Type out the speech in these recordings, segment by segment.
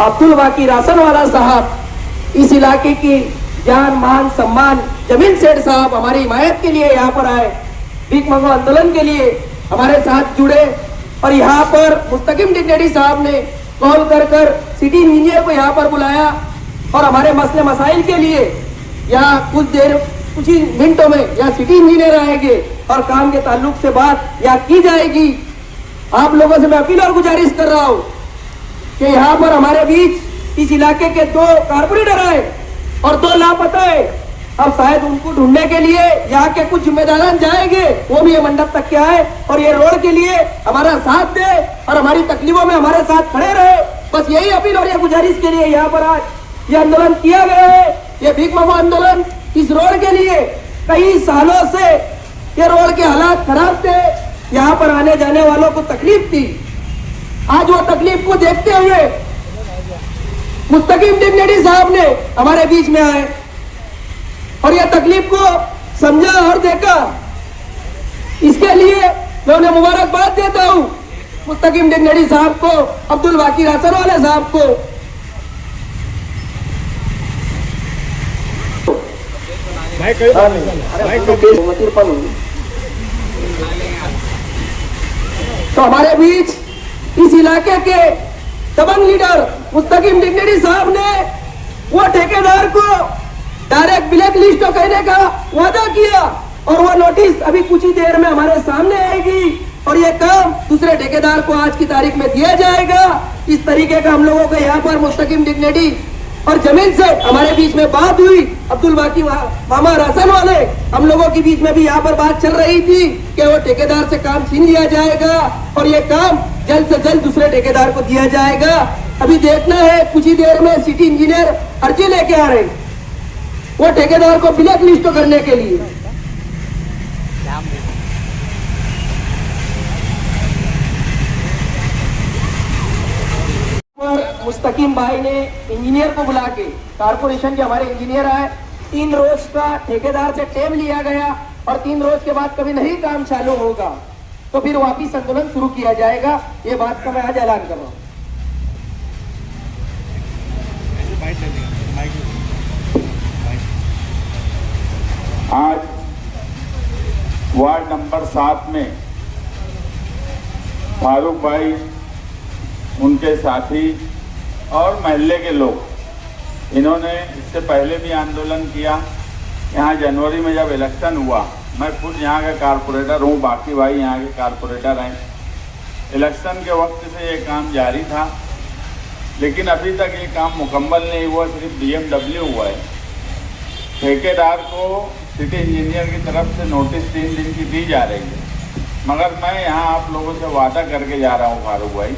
अब्दुल बाकी रासनवाला साहब इस इलाके की जान मान सम्मान जमीन सेठ साहब हमारी हिमायत के लिए यहाँ पर आए, भीख मंगो आंदोलन के लिए हमारे साथ जुड़े और यहाँ पर मुस्तकिम डिग्नेडी साहब ने कॉल कर सिटी इंजीनियर को यहाँ पर बुलाया और हमारे मसले मसाइल के लिए यहाँ कुछ ही मिनटों में यहाँ सिटी इंजीनियर आएंगे और काम के ताल्लुक से बात यहाँ की जाएगी। आप लोगों से मैं अपील और गुजारिश कर रहा हूँ कि यहाँ पर हमारे बीच इस इलाके के 2 कारपोरेटर आए और 2 लापता है। अब शायद उनको ढूंढने के लिए यहाँ के कुछ जिम्मेदार जाएंगे, वो भी ये मंडप तक के आए और ये रोड के लिए हमारा साथ दे और हमारी तकलीफों में हमारे साथ खड़े रहे। बस यही अपील और ये गुजारिश के लिए यहाँ पर आज ये आंदोलन किया गया है। ये भीख मंगो आंदोलन इस रोड के लिए कई सालों से ये रोड के हालात खराब थे, यहाँ पर आने जाने वालों को तकलीफ थी। आज वो तकलीफ को देखते हुए मुस्तकिम डिग्नेडी साहब ने हमारे बीच में आए और यह तकलीफ को समझा और देखा। इसके लिए मैं उन्हें मुबारकबाद देता हूं, मुस्तकिम डिग्नेडी साहब को, अब्दुल बाकी रासनवाला साहब को। तो हमारे बीच इस इलाके के दबंग लीडर मुस्तकिम डिग्नेडी साहब ने वो ठेकेदार को डायरेक्ट ब्लैक लिस्ट कहने का वादा किया और वो नोटिस अभी कुछ ही देर में हमारे सामने आएगी और ये काम दूसरे ठेकेदार को आज की तारीख में दिया जाएगा। इस तरीके का हम लोगों को यहाँ पर मुस्तकिम डिग्नेडी और जमीन से हमारे बीच में बात हुई। अब्दुल बाकी मामा रासन वाले हम लोगों के बीच में भी यहाँ पर बात चल रही थी कि वो ठेकेदार से काम छीन लिया जाएगा और ये काम जल्द से जल्द दूसरे ठेकेदार को दिया जाएगा। अभी देखना है, कुछ ही देर में सिटी इंजीनियर अर्जी लेके आ रहे वो ठेकेदार को ब्लैक लिस्ट करने के लिए। मुस्तकिम भाई ने इंजीनियर को बुला के, कारपोरेशन के हमारे इंजीनियर आए, 3 रोज का ठेकेदार से टाइम लिया गया और 3 रोज के बाद कभी नहीं काम चालू होगा तो फिर वापिस आंदोलन शुरू किया जाएगा। ये बात का मैं आज ऐलान कर रहा हूँ। आज वार्ड नंबर 7 में फारूक भाई, उनके साथी और महल्ले के लोग, इन्होंने इससे पहले भी आंदोलन किया। यहाँ जनवरी में जब इलेक्शन हुआ, मैं खुद यहाँ का कारपोरेटर हूँ, बाकी भाई यहाँ के कारपोरेटर हैं। इलेक्शन के वक्त से ये काम जारी था, लेकिन अभी तक ये काम मुकम्मल नहीं हुआ, सिर्फ BMW हुआ है। ठेकेदार को सिटी इंजीनियर की तरफ से नोटिस 3 दिन की दी जा रही है, मगर मैं यहाँ आप लोगों से वादा करके जा रहा हूँ फारूक भाई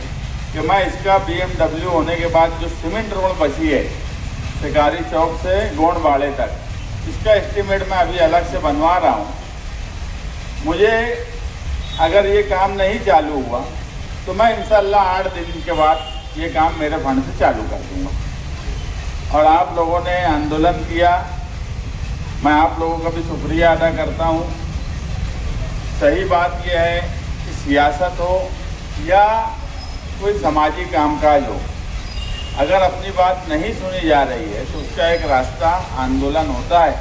कि मैं इसका BMW होने के बाद जो सीमेंट रोड बची है शिकारी चौक से गोंडवाड़े तक, इसका एस्टीमेट मैं अभी अलग से बनवा रहा हूँ। मुझे अगर ये काम नहीं चालू हुआ तो मैं इंशाल्लाह 8 दिन के बाद ये काम मेरे फंड से चालू कर दूँगा। और आप लोगों ने आंदोलन किया, मैं आप लोगों का भी शुक्रिया अदा करता हूँ। सही बात यह है कि सियासत हो या कोई समाजी कामकाज हो, अगर अपनी बात नहीं सुनी जा रही है तो उसका एक रास्ता आंदोलन होता है।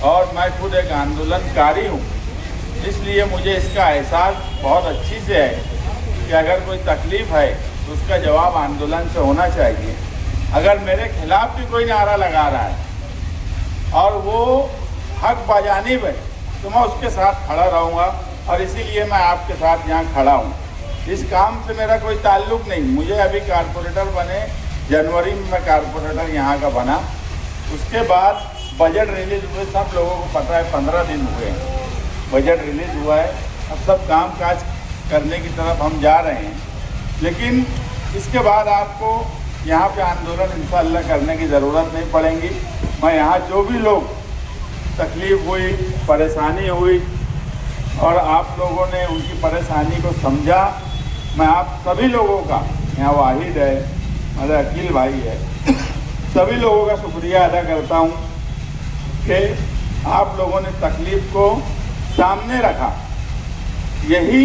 और मैं खुद एक आंदोलनकारी हूँ, इसलिए मुझे इसका एहसास बहुत अच्छी से है कि अगर कोई तकलीफ़ है तो उसका जवाब आंदोलन से होना चाहिए। अगर मेरे खिलाफ भी कोई नारा लगा रहा है और वो हक बाजानिब है तो मैं उसके साथ खड़ा रहूँगा, और इसीलिए मैं आपके साथ यहाँ खड़ा हूँ। इस काम से मेरा कोई ताल्लुक़ नहीं। मुझे अभी कारपोरेटर बने, जनवरी में मैं कारपोरेटर यहाँ का बना, उसके बाद बजट रिलीज़ हुए, सब लोगों को पता है 15 दिन हुए हैं बजट रिलीज़ हुआ है। अब सब काम काज करने की तरफ हम जा रहे हैं, लेकिन इसके बाद आपको यहाँ पे आंदोलन इंशाअल्लाह करने की ज़रूरत नहीं पड़ेगी। मैं यहाँ जो भी लोग तकलीफ़ हुई, परेशानी हुई और आप लोगों ने उनकी परेशानी को समझा, मैं आप सभी लोगों का, यहाँ वाहिद है, मेरा अकील भाई है, सभी लोगों का शुक्रिया अदा करता हूँ कि आप लोगों ने तकलीफ़ को सामने रखा। यही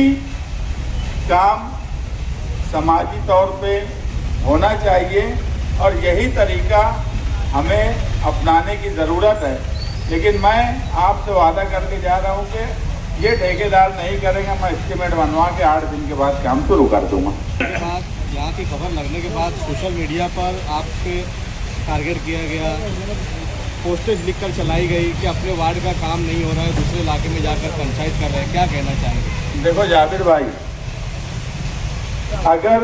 काम समाजी तौर पे होना चाहिए और यही तरीका हमें अपनाने की ज़रूरत है। लेकिन मैं आपसे वादा करके जा रहा हूँ कि ये ठेकेदार नहीं करेंगे, मैं एस्टीमेट बनवा के 8 दिन के बाद काम शुरू कर दूँगा। के बाद यहाँ की खबर लगने के बाद सोशल मीडिया पर आप पे टारगेट किया गया, पोस्टेज लिखकर चलाई गई कि अपने वार्ड का काम नहीं हो रहा है, दूसरे इलाके में जाकर पंचायत कर रहे हैं, क्या कहना चाहेंगे? देखो जाबिर भाई, अगर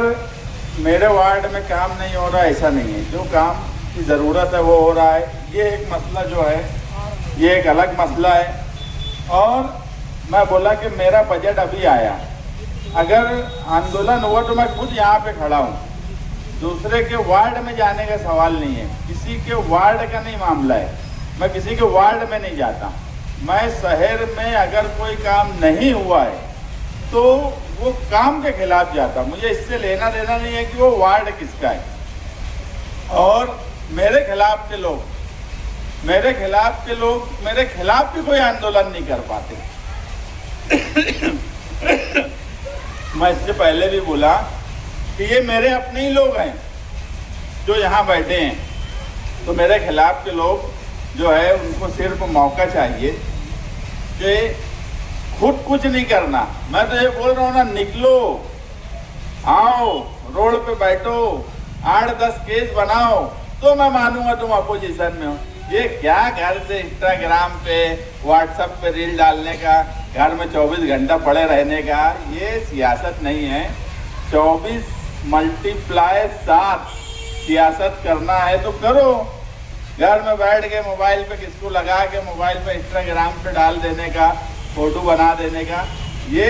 मेरे वार्ड में काम नहीं हो रहा ऐसा नहीं है, जो काम की ज़रूरत है वो हो रहा है। ये एक मसला जो है ये एक अलग मसला है। और मैं बोला कि मेरा बजट अभी आया, अगर आंदोलन हुआ तो मैं खुद यहाँ पे खड़ा हूँ, दूसरे के वार्ड में जाने का सवाल नहीं है, किसी के वार्ड का नहीं मामला है, मैं किसी के वार्ड में नहीं जाता। मैं शहर में अगर कोई काम नहीं हुआ है तो वो काम के खिलाफ जाता, मुझे इससे लेना देना नहीं है कि वो वार्ड किसका है। और मेरे खिलाफ के लोग मेरे खिलाफ भी कोई आंदोलन नहीं कर पाते। मैं इससे पहले भी बोला कि ये मेरे अपने ही लोग हैं जो यहाँ बैठे हैं, तो मेरे खिलाफ के लोग जो है उनको सिर्फ मौका चाहिए कि खुद कुछ नहीं करना। मैं तो ये बोल रहा हूँ ना, निकलो, आओ, रोड पे बैठो, 8-10 केस बनाओ तो मैं मानूंगा तुम अपोजिशन में हो। ये क्या घर से इंस्टाग्राम पे व्हाट्सएप पे रील डालने का, घर में 24 घंटा पड़े रहने का, ये सियासत नहीं है। 24 × 7 सियासत करना है तो करो। घर में बैठ के मोबाइल पे किसको लगा के मोबाइल पे इंस्टाग्राम पे डाल देने का, फोटो बना देने का, ये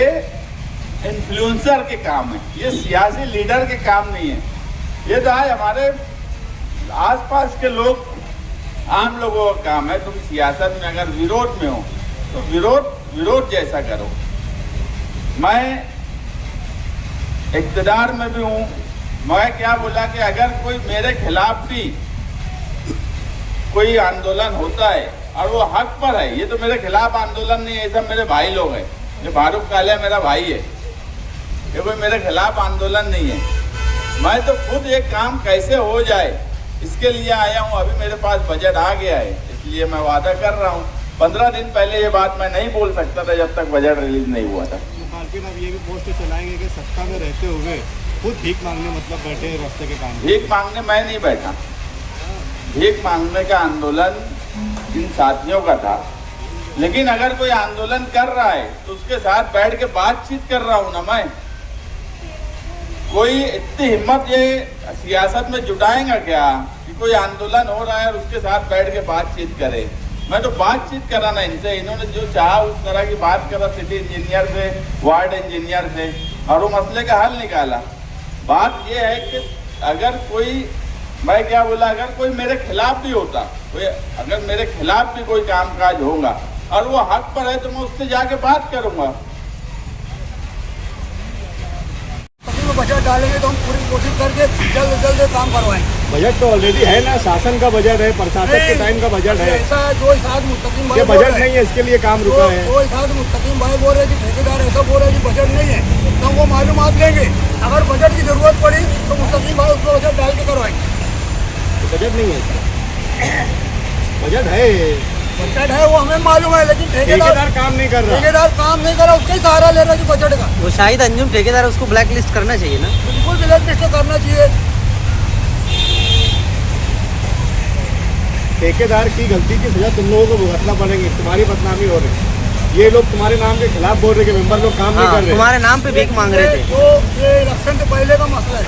इन्फ्लुएंसर के काम है, ये सियासी लीडर के काम नहीं है। ये तो आज हमारे आसपास के लोग, आम लोगों का काम है। तुम सियासत में अगर विरोध में हो तो विरोध जैसा करो। मैं इक़्तिदार में भी हूँ। मैं क्या बोला कि अगर कोई मेरे खिलाफ भी कोई आंदोलन होता है और वो हक पर है, ये तो मेरे खिलाफ आंदोलन नहीं है, ये सब मेरे भाई लोग हैं। ये फारूक कालिया मेरा भाई है, ये कोई मेरे खिलाफ आंदोलन नहीं है। मैं तो खुद एक काम कैसे हो जाए इसके लिए आया हूँ। अभी मेरे पास बजट आ गया है, इसलिए मैं वादा कर रहा हूँ। 15 दिन पहले ये बात मैं नहीं बोल सकता था जब तक बजट रिलीज नहीं हुआ था। मार्केट अब ये भी पोस्ट चलाएंगे कि सत्ता में रहते हुए खुद भीख मांगने मतलब बैठे रास्ते के काम? भीख मांगने मैं नहीं बैठा, भीख मांगने का आंदोलन इन साथियों का था। लेकिन अगर कोई आंदोलन कर रहा है तो उसके साथ बैठ के बातचीत कर रहा हूँ ना मैं। कोई इतनी हिम्मत ये सियासत में जुटाएगा क्या कि कोई आंदोलन हो रहा है और उसके साथ बैठ के बातचीत करे? मैं तो बातचीत करा ना इनसे, इन्होंने जो चाहा उस तरह की बात करा सिटी इंजीनियर से, वार्ड इंजीनियर से, और वो मसले का हल निकाला। बात ये है कि अगर कोई, मैं क्या बोला, अगर कोई मेरे खिलाफ भी होता, कोई अगर मेरे खिलाफ भी कोई कामकाज होगा और वो हक पर है तो मैं उससे जाके बात करूंगा। बजट डालेंगे तो हम पूरी कोशिश करके जल्द काम करवाएंगे। बजट तो ऑलरेडी है ना, शासन का बजट है, प्रशासन के टाइम का बजट है। ऐसा जो साथ मुस्तकीम भाई ये बजट नहीं है, इसके लिए काम रुका है। जो साथ मुस्तकीम भाई बोल रहे कि ठेकेदार ऐसा बोल रहे कि बजट नहीं है, तो हम वो मालूमात लेंगे। अगर बजट की जरूरत पड़ी तो मुस्तकीम भाई उसको बजट डाल के करवाएंगे। बजट नहीं है, बजट है, बजट है वो हमें मालूम है, लेकिन ठेकेदार काम नहीं कर रहा। ठेकेदार काम नहीं कर रहा, उसका ही सहारा ले रहा है बजट का। वो शाहिद अंजुम ठेकेदार, उसको ब्लैक लिस्ट करना चाहिए ना। बिल्कुल ब्लैक लिस्ट करना चाहिए। ठेकेदार की गलती की सजा तुम लोगों को भुगतना पड़ेगी, तुम्हारी बदनामी हो रही। ये लोग तुम्हारे नाम के खिलाफ बोल रहे कि मेंबर लोग काम नहीं कर रहे, तुम्हारे नाम पे भीख मांग रहे थे। जो ये इलेक्शन से पहले का मसला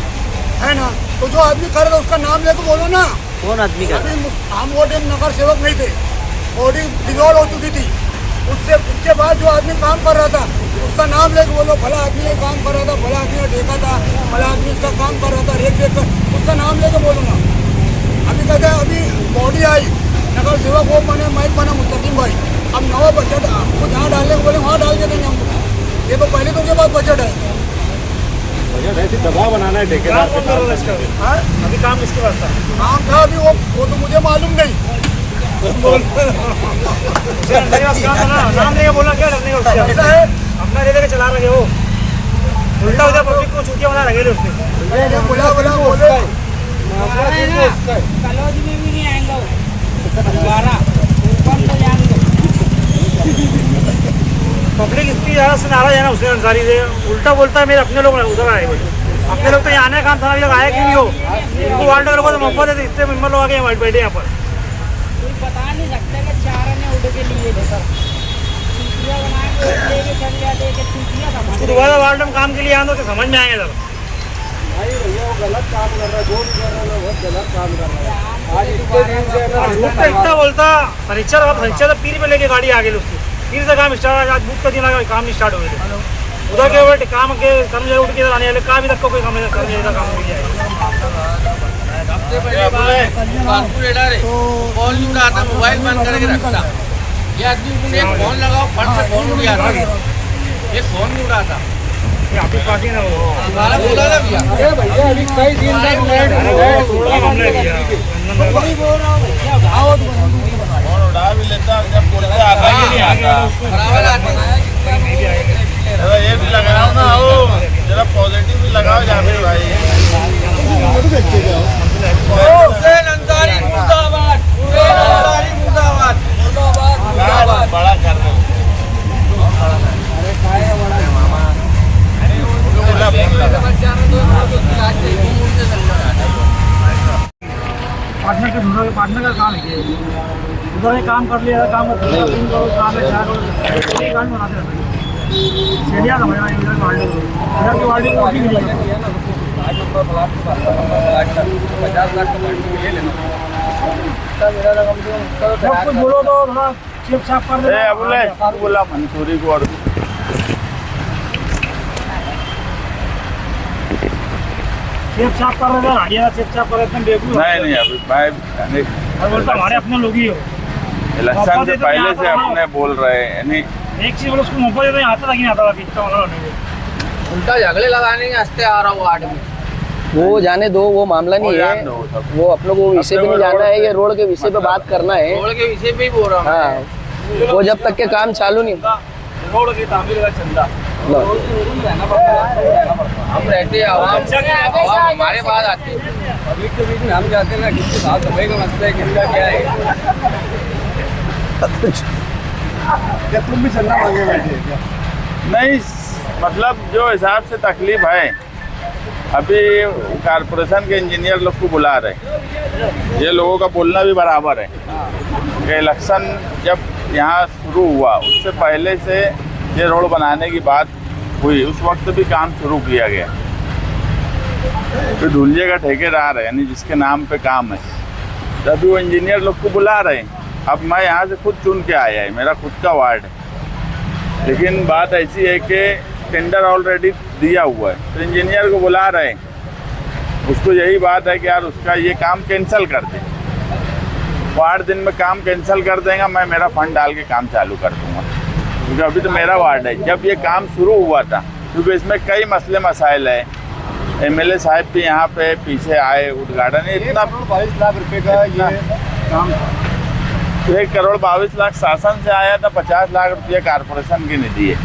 है ना, तो जो आदमी कर रहा उसका नाम लेके बोलो ना। कौन आदमी का? हम वो दिन नगर सेवक नहीं थे, बॉडी डिजॉल्व हो चुकी थी। उसके बाद जो आदमी काम कर रहा था उसका नाम लेके बोलो, भला आदमी ये काम कर रहा था, भला आदमी ने देखा था, भला आदमी इसका काम कर रहा था, रेट देख कर उसका नाम लेके बोलो ना। अभी कहते हैं अभी बॉडी आई, नगर सेवक वो बने, माइक बना मुस्तकीम भाई। अब नवा बजट आपको जहाँ डालने को बोले वहाँ डाल के देंगे हमको। ये तो पहले तो उनके पास बजट है। बजट ऐसी दबाव बनाना है ठेकेदार पे। अभी काम किसके पास था? काम था अभी वो तो मुझे मालूम नहीं। नाम नहीं बोलना, क्या डरने का उससे? ऐसा है अपना दे के चला रहे हो, उल्टा उधर पब्लिक को चूतिया बना रखे उसने। बोला बोले कलौज में भी नहीं आएंगे दोबारा ऊपर तो जाएंगे। पब्लिक इतनी ज़्यादा से नाराज है ना उसने अंसारी से, उल्टा बोलता है मेरे अपने लोग उधर आए बोले, अपने लोग तो यहाँ आने का काम था, अभी लोग आए क्यों नहीं हो, उनको वार्ड नगर को तो मौका देते, इतने मेम्बर लोग आके यहाँ बैठे यहाँ पर। कोई बता नहीं सकते कि चार ने उड़ के लिए चूतिया बनाएंगे दोबारा वार्ड में काम के लिए आए तो समझ में आएंगे सर। भैया वो गलत काम कर रहा है, जो भी कर रहा है बहुत गलत काम कर रहा है। आज इतने दिन से झूठ तो इतना बोलता फर्नीचर तो पीर पे लेके गाड़ी आ गई उसकी, पीर से काम स्टार्ट, आज बुक का दिन आगे काम नहीं स्टार्ट हो गए थे उधर के वो काम के कर्मचारी उठ के इधर आने वाले का भी तक कोई कर्मचारी का काम नहीं है। सबसे बड़ी बात कॉर्पोरेटर है, कॉल नहीं उठाता, मोबाइल बंद करके रखता। ये आदमी को फोन लगाओ, फट से फोन उठ जाता, ये फोन नहीं उठाता। आपके पास ही ना वो हमारा बोला था भैया, भैया अभी कई दिन तक फोन उठा भी लेता, जब बोलते आता ही नहीं आता। बराबर आता है। अरे ये भी लगाओ ना, वो जरा पॉजिटिव भी लगाओ जाफिर भाई। हुसैन अंसारी मुर्दाबाद, हुसैन अंसारी मुर्दाबाद, मुर्दाबाद। बड़ा कर रहे पार्टनर का काम है, उधर काम कर लिया, काम काम है, काम बनाते रहते सीढ़िया था मेरा इधर की वार्ड को मिली कुछ बोलो तो थोड़ा चेप चाप कर दे। बोला मंसूरी को और चेप चाप कर रहे थे, हरियाणा चेप चाप कर रहे थे बेगू। नहीं अभी मैं बोलता हमारे अपने लोग ही हो, इलेक्शन से पहले से अपने बोल रहे हैं, यानी एक चीज बोलो उसको मौका देते आता था कि नहीं आता था, इतना वाला नहीं। उल्टा झगड़े लगाने के हंसते आ रहा हूँ वार्ड में। वो जाने दो, वो मामला नहीं है, वो अपनों को विषय पे नहीं जाना है, ये रोड के विषय पे बात करना है। रोड के विषय पे ही बोल रहा हूँ। हाँ, वो जब तक के काम चालू नहीं रोड की तामीर का चंदा हम रहते हैं, आवाम हमारे पास आती है। पब्लिक के बीच में हम जाते हैं ना, किसकी साफ सफाई का मसला है, किसका क्या है। क्या तुम भी चंदा मांगे बैठे क्या? नहीं, मतलब जो हिसाब से तकलीफ है, अभी कारपोरेशन के इंजीनियर लोग को बुला रहे, ये लोगों का बोलना भी बराबर है कि इलेक्शन जब यहाँ शुरू हुआ उससे पहले से ये रोड बनाने की बात हुई, उस वक्त भी काम शुरू किया गया। तो धुलिया का ठेकेदार है, यानी जिसके नाम पे काम है, तभी वो इंजीनियर लोग को बुला रहे हैं। अब मैं यहाँ से खुद चुन के आया है, मेरा खुद का वार्ड है, लेकिन बात ऐसी है कि टेंडर ऑलरेडी दिया हुआ है, तो इंजीनियर को बुला रहे हैं, उसको यही बात है कि यार उसका ये काम कैंसिल कर दे। वो 8 दिन में काम कैंसिल कर देगा, मैं मेरा फंड डाल के काम चालू कर दूँगा, क्योंकि अभी तो मेरा वार्ड है। जब ये काम शुरू हुआ था, क्योंकि इसमें कई मसले मसाइल है, एमएलए साहब भी यहाँ पे पीछे आए, उद्घाटन इतना 22 लाख रुपए का ये काम था। 1 करोड़ 22 लाख शासन से आया था, 50 लाख रुपये कारपोरेशन की निधि है।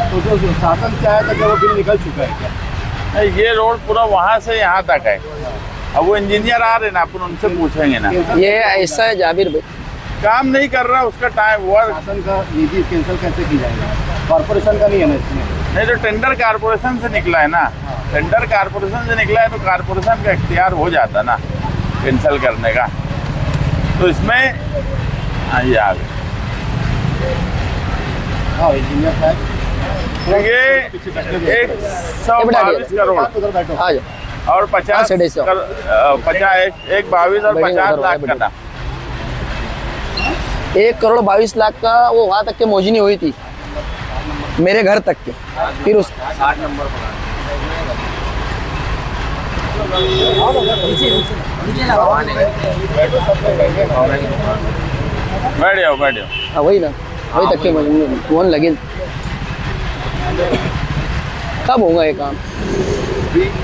तो जो शासन से आया था क्या वो बिल निकल चुका है क्या? ये रोड पूरा वहाँ से यहाँ तक है। अब वो इंजीनियर आ रहे ना, अपन उनसे पूछेंगे ना। ये ऐसा है जाबिर भाई, काम नहीं कर रहा, उसका टाइम हुआ। शासन का निधि कैंसिल कैसे की जाएगी? कॉर्पोरेशन का नहीं है ना इसमें। नहीं तो टेंडर कारपोरेशन से निकला है ना, टेंडर कारपोरेशन से निकला है तो कारपोरेशन का इख्तियार हो जाता ना कैंसिल करने का। तो इसमें हाँ ये आ गए। हाँ इंजीनियर साहब, ये 122 करोड़ आ जाओ। और 50 122 और 50 लाख का था। 1 करोड़ 22 लाख का वो वहाँ तक के मोजनी हुई थी, मेरे घर तक के। फिर उस 60 नंबर बैठ जाओ हाँ वही ना, वही तक के मोजनी फोन लगे। कब होगा ये काम?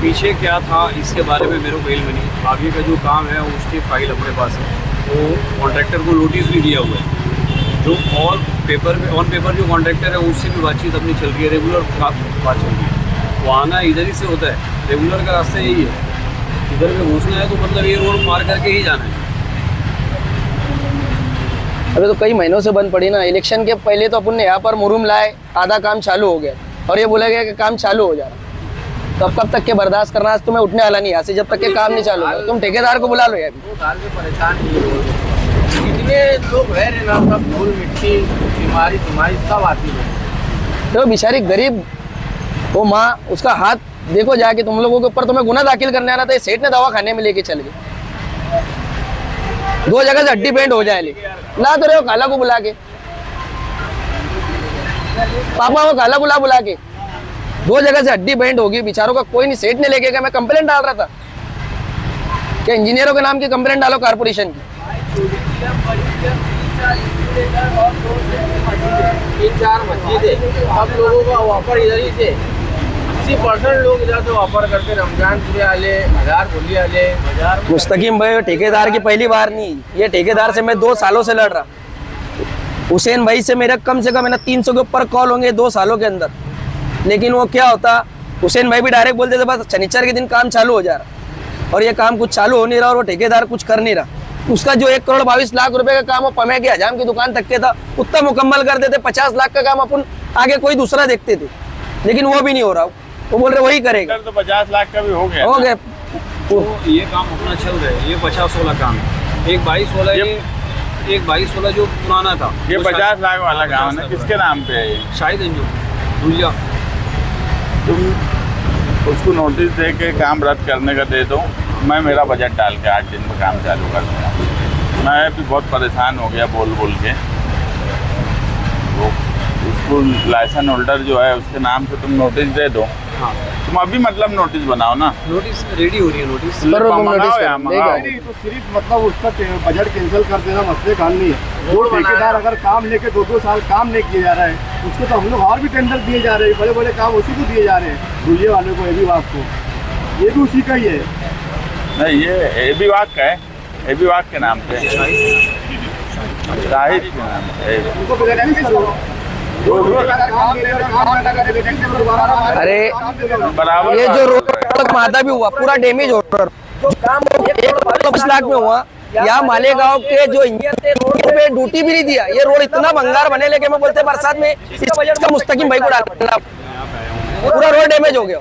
पीछे क्या था इसके बारे में मेरे को मेल में नहीं। आगे का जो काम है उसकी फाइल अपने पास है, वो कॉन्ट्रैक्टर को नोटिस भी दिया हुआ है। जो ऑन पेपर जो कॉन्ट्रैक्टर है उससे भी बातचीत अपनी चल रही है, रेगुलर बात चल रही है। वो आना इधर ही से होता है, रेगुलर का रास्ता यही है। इधर में घुसना है तो मतलब ये रोड पार करके ही जाना है। अभी तो कई महीनों से बंद पड़ी ना। इलेक्शन के पहले तो अपन ने यहाँ पर मुरुम लाए, आधा काम चालू हो गया और ये बोला गया कि काम चालू हो जा रहा। तो अब कब तक के बर्दाश्त करना, आज तुम्हें उठने वाला नहीं यहाँ से जब तक के काम नहीं चालू होगा। तुम ठेकेदार को बुला लो यार। 2 साल से परेशान ही हो। इतने लोग रह रहे ना, सब धूल मिट्टी बीमारी सब आती है। तो बेचारी गरीब वो माँ, उसका हाथ देखो जाके। तुम लोगों के ऊपर तुम्हें गुना दाखिल करने आना था, सेठ ने दवा खाने में लेके चल गए। 2 जगह से हड्डी पेंट हो जाए ला तो रहे हो काला को बुला के, पापा को काला बुला के 2 जगह से हड्डी बेंड होगी बेचारों का। कोई नहीं, सेठ ने लेके गया। मैं कंप्लेंट डाल रहा था क्या इंजीनियरों के नाम की कंप्लेंट डालो कारपोरेशन की। 3-4 मस्जिद सब लोगों का वापर इधर ही से 80% लोग इधर से वापर करते। रमजान पूरे आले, हजार बोली आले, हजार। मुस्तकीम भाई ठेकेदार की पहली बार नहीं, ये ठेकेदार से मैं 2 सालों से लड़ रहा। हुसैन भाई से मेरा कम से कम 300 के ऊपर कॉल होंगे 2 सालों के अंदर। लेकिन वो क्या होता, हुसैन भाई भी डायरेक्ट बोलते थे बस शनिचर के दिन काम चालू हो जा रहा, और ये काम कुछ चालू हो नहीं रहा और वो ठेकेदार कुछ कर नहीं रहा। उसका जो 1 करोड़ 22 लाख रुपए का काम वो पमे के हजाम की दुकान तक के था, उतना मुकम्मल कर देते। 50 लाख का काम अपन आगे कोई दूसरा देखते थे, लेकिन वो भी नहीं हो रहा। वो बोल रहे वही करेगा। तो 50 लाख का भी हो गया। हो गया। तो ये काम अपना चल रहा है। ये 50-16 काम है। एक 22-16 जो पुराना था, ये 50 लाख वाला काम है। किसके नाम पे है ये? शाहिद अंजुम दुलिया। तुम उसको नोटिस दे के काम रद्द करने का दे दो, मैं मेरा बजट डाल के 8 दिन में काम चालू कर दूँगा। मैं भी बहुत परेशान हो गया बोल के। वो उसको लाइसेंस होल्डर जो है उसके नाम से तुम नोटिस दे दो। हाँ, तुम अभी मतलब नोटिस बनाओ ना। नोटिस रेडी हो रही है। नोटिस मंगाओ या मंगाओ। नहीं तो सिर्फ मतलब उसका बजट कैंसिल कर देना मसले का नहीं है। वो ठेकेदार अगर काम लेके 2-2 साल काम नहीं किया जा रहा है, उसको तो हम लोग और भी टेंडर दिए जा रहे हैं। बड़े बड़े काम उसी को दिए जा रहे हैं, दूल्हे वाले को, एबी वाक को। ये भी उसी का ही है। नहीं, ये एबी वाक का है। एबी वाक के नाम पे शाहिद के नाम पे। उनको प्रैक्टिस करो। अरे बराबर ये जो रोड तक मादा भी हुआ पूरा डैमेज हो रहा है। 1 लाख में हुआ। यहाँ मालेगांव के जो इंजीनियर पे ड्यूटी भी नहीं दिया। ये रोड इतना भंगार बने लेके मैं बोलते बरसात में इसका मुस्तकीम भाई को डालना, पूरा रोड डैमेज हो गया।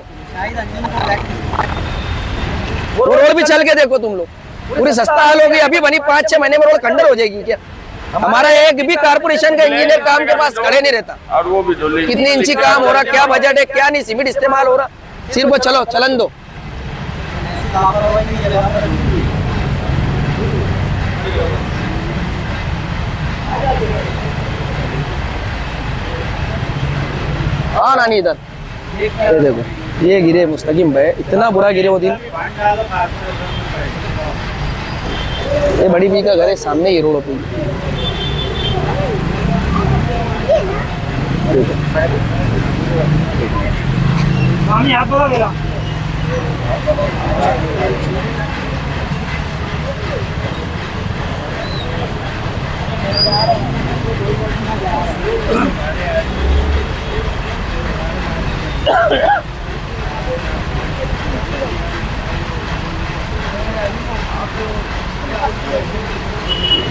रोड भी चल के देखो तुम लोग, पूरी सस्ता हाल हो गई। अभी बनी 5-6 महीने में रोड खंडर हो जाएगी क्या? हमारा एक भी कारपोरेशन का इंजीनियर काम के पास खड़े नहीं रहता। और वो भी डोली कितनी इंची काम हो रहा, क्या बजट है, क्या नहीं, सीमेंट इस्तेमाल हो रहा। सिर्फ वो चलो चलन दो। हाँ नानी इधर ये देखो, ये गिरे मुस्तकीम भाई, इतना बुरा गिरे वो दिन। ये बड़ी बी का घर है सामने ही रोड पे। हाथ बोला मेरा।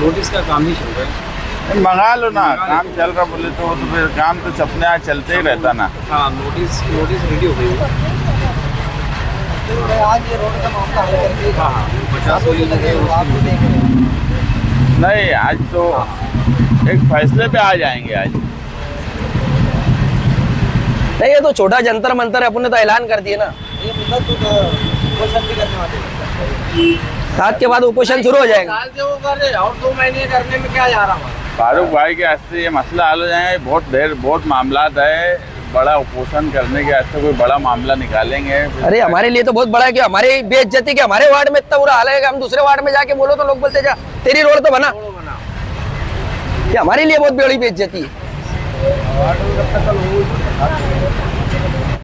नोटिस का काम ही चल रहा है। मंगा लो ना, काम चल रहा बोले तो फिर काम तो अपने यहाँ चलते ही रहता ना। हाँ, नोटिस रेडी हो गई है। आज ये रोड का मामला हल कर दिया। हाँ, 50 वाली लगे नहीं, आज तो एक फैसले पे आ जाएंगे। आज नहीं, ये तो छोटा जंतर मंतर है, अपन ने तो ऐलान कर दिया ना। ये मतलब तो क्वेश्चन भी करने वाले 7 के बाद उपोषण शुरू हो जाएगा। साल से वो कर रहे और 2 महीने करने में क्या जा रहा है? फारूक भाई के हस्ते ये मसला हल हो जाएगा। बहुत मामला है, बड़ा उपोषण करने के हस्ते कोई बड़ा मामला निकालेंगे। अरे हमारे लिए तो बहुत बड़ा है कि हमारी बेइज्जती के हमारे वार्ड में इतना बुरा हाल है कि हम दूसरे वार्ड में जाके बोलो तो लोग बोलते जा तेरी रोड तो बना। ये हमारे लिए बहुत बड़ी बेइज्जती है।